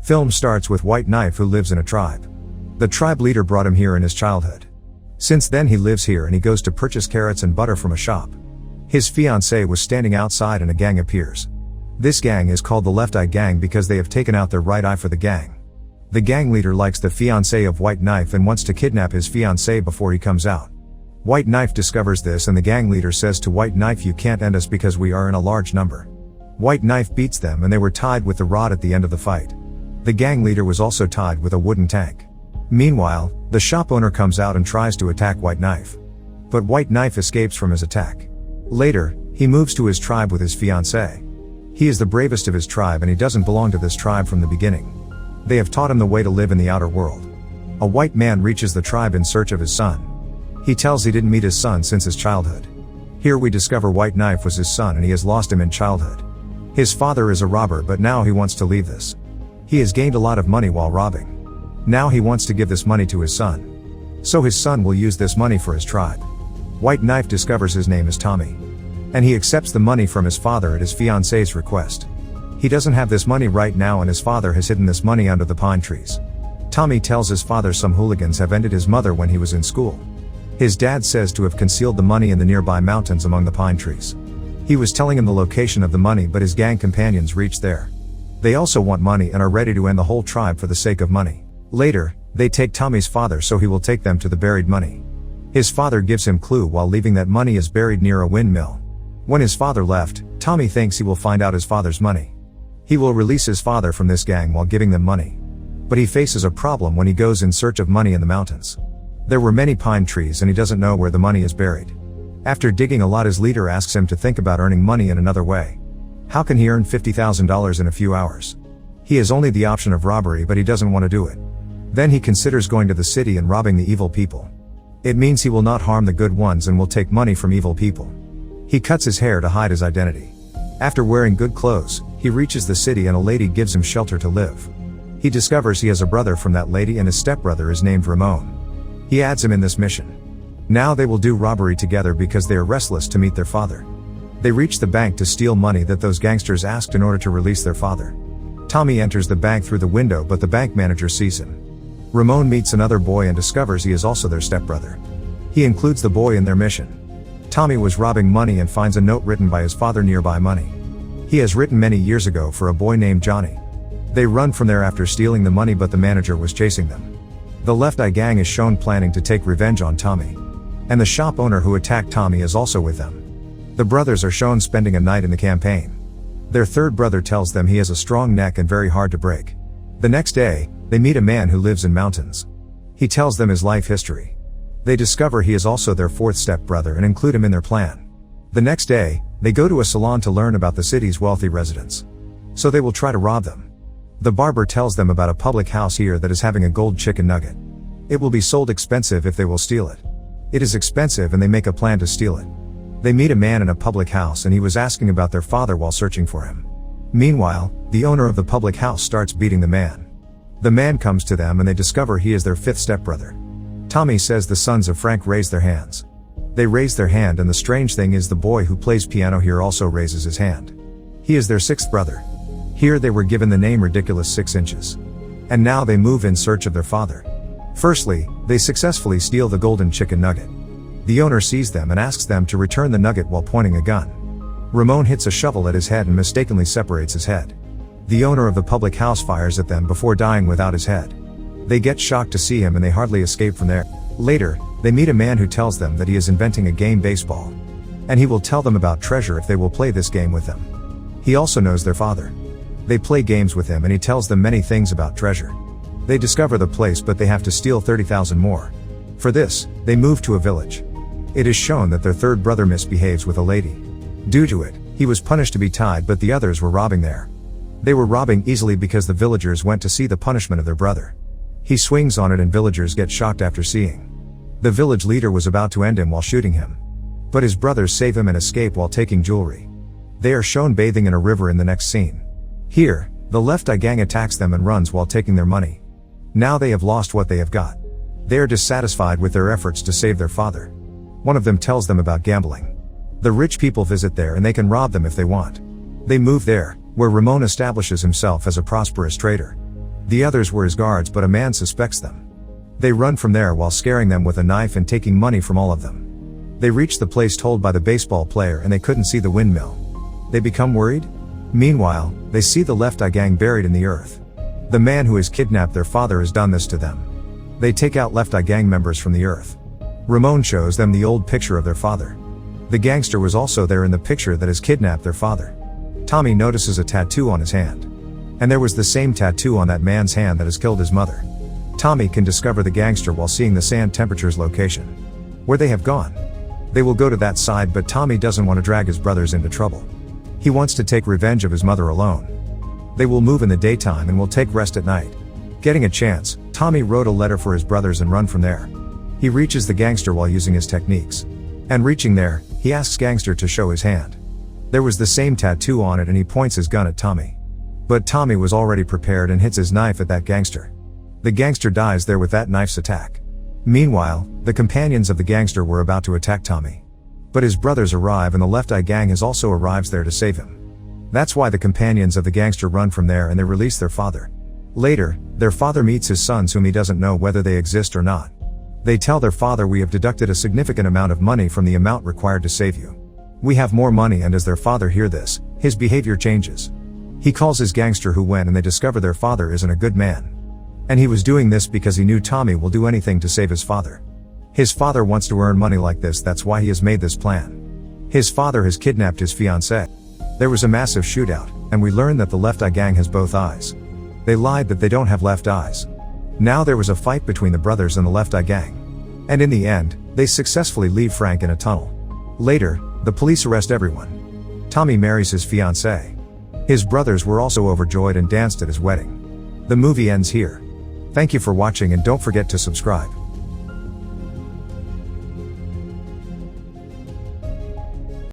Film starts with White Knife, who lives in a tribe. The tribe leader brought him here in his childhood. Since then he lives here and he goes to purchase carrots and butter from a shop. His fiancée was standing outside and a gang appears. This gang is called the Left Eye Gang because they have taken out their right eye for the gang. The gang leader likes the fiancée of White Knife and wants to kidnap his fiancée before he comes out. White Knife discovers this and the gang leader says to White Knife, "You can't end us because we are in a large number." White Knife beats them and they were tied with the rod at the end of the fight. The gang leader was also tied with a wooden tank. Meanwhile, the shop owner comes out and tries to attack White Knife. But White Knife escapes from his attack. Later, he moves to his tribe with his fiancée. He is the bravest of his tribe and he doesn't belong to this tribe from the beginning. They have taught him the way to live in the outer world. A white man reaches the tribe in search of his son. He tells he didn't meet his son since his childhood. Here we discover White Knife was his son and he has lost him in childhood. His father is a robber, but now he wants to leave this. He has gained a lot of money while robbing. Now he wants to give this money to his son. So his son will use this money for his tribe. White Knife discovers his name is Tommy. And he accepts the money from his father at his fiancée's request. He doesn't have this money right now and his father has hidden this money under the pine trees. Tommy tells his father some hooligans have ended his mother when he was in school. His dad says to have concealed the money in the nearby mountains among the pine trees. He was telling him the location of the money, but his gang companions reach there. They also want money and are ready to end the whole tribe for the sake of money. Later, they take Tommy's father so he will take them to the buried money. His father gives him clue while leaving that money is buried near a windmill. When his father left, Tommy thinks he will find out his father's money. He will release his father from this gang while giving them money. But he faces a problem when he goes in search of money in the mountains. There were many pine trees and he doesn't know where the money is buried. After digging a lot, his leader asks him to think about earning money in another way. How can he earn $50,000 in a few hours? He has only the option of robbery, but he doesn't want to do it. Then he considers going to the city and robbing the evil people. It means he will not harm the good ones and will take money from evil people. He cuts his hair to hide his identity. After wearing good clothes, he reaches the city and a lady gives him shelter to live. He discovers he has a brother from that lady and his stepbrother is named Ramon. He adds him in this mission. Now they will do robbery together because they are restless to meet their father. They reach the bank to steal money that those gangsters asked in order to release their father. Tommy enters the bank through the window, but the bank manager sees him. Ramon meets another boy and discovers he is also their stepbrother. He includes the boy in their mission. Tommy was robbing money and finds a note written by his father nearby money. He has written many years ago for a boy named Johnny. They run from there after stealing the money, but the manager was chasing them. The Left Eye Gang is shown planning to take revenge on Tommy. And the shop owner who attacked Tommy is also with them. The brothers are shown spending a night in the campaign. Their third brother tells them he has a strong neck and very hard to break. The next day, they meet a man who lives in mountains. He tells them his life history. They discover he is also their fourth stepbrother and include him in their plan. The next day, they go to a salon to learn about the city's wealthy residents. So they will try to rob them. The barber tells them about a public house here that is having a gold chicken nugget. It will be sold expensive if they will steal it. It is expensive and they make a plan to steal it. They meet a man in a public house and he was asking about their father while searching for him. Meanwhile, the owner of the public house starts beating the man. The man comes to them and they discover he is their fifth stepbrother. Tommy says the sons of Frank raise their hands. They raise their hand, and the strange thing is the boy who plays piano here also raises his hand. He is their sixth brother. Here they were given the name Ridiculous 6 Inches. And now they move in search of their father. Firstly, they successfully steal the golden chicken nugget. The owner sees them and asks them to return the nugget while pointing a gun. Ramon hits a shovel at his head and mistakenly separates his head. The owner of the public house fires at them before dying without his head. They get shocked to see him and they hardly escape from there. Later, they meet a man who tells them that he is inventing a game, baseball. And he will tell them about treasure if they will play this game with him. He also knows their father. They play games with him and he tells them many things about treasure. They discover the place, but they have to steal 30,000 more. For this, they move to a village. It is shown that their third brother misbehaves with a lady. Due to it, he was punished to be tied, but the others were robbing there. They were robbing easily because the villagers went to see the punishment of their brother. He swings on it and villagers get shocked after seeing. The village leader was about to end him while shooting him. But his brothers save him and escape while taking jewelry. They are shown bathing in a river in the next scene. Here, the Left Eye Gang attacks them and runs while taking their money. Now they have lost what they have got. They are dissatisfied with their efforts to save their father. One of them tells them about gambling. The rich people visit there and they can rob them if they want. They move there, where Ramon establishes himself as a prosperous trader. The others were his guards, but a man suspects them. They run from there while scaring them with a knife and taking money from all of them. They reach the place told by the baseball player and they couldn't see the windmill. They become worried? Meanwhile, they see the Left Eye gang buried in the earth. The man who has kidnapped their father has done this to them. They take out Left Eye gang members from the earth. Ramon shows them the old picture of their father. The gangster was also there in the picture that has kidnapped their father. Tommy notices a tattoo on his hand. And there was the same tattoo on that man's hand that has killed his mother. Tommy can discover the gangster while seeing the sand temperature's location. Where they have gone. They will go to that side, but Tommy doesn't want to drag his brothers into trouble. He wants to take revenge of his mother alone. They will move in the daytime and will take rest at night. Getting a chance, Tommy wrote a letter for his brothers and run from there. He reaches the gangster while using his techniques. And reaching there, he asks gangster to show his hand. There was the same tattoo on it and he points his gun at Tommy. But Tommy was already prepared and hits his knife at that gangster. The gangster dies there with that knife's attack. Meanwhile, the companions of the gangster were about to attack Tommy. But his brothers arrive and the Left Eye gang has also arrives there to save him. That's why the companions of the gangster run from there and they release their father. Later, their father meets his sons whom he doesn't know whether they exist or not. They tell their father, we have deducted a significant amount of money from the amount required to save you. We have more money, and as their father hear this, his behavior changes. He calls his gangster who went and they discover their father isn't a good man. And he was doing this because he knew Tommy will do anything to save his father. His father wants to earn money like this, that's why he has made this plan. His father has kidnapped his fiancée. There was a massive shootout, and we learn that the Left Eye gang has both eyes. They lied that they don't have left eyes. Now there was a fight between the brothers and the Left Eye gang. And in the end, they successfully leave Frank in a tunnel. Later, the police arrest everyone. Tommy marries his fiancée. His brothers were also overjoyed and danced at his wedding. The movie ends here. Thank you for watching and don't forget to subscribe.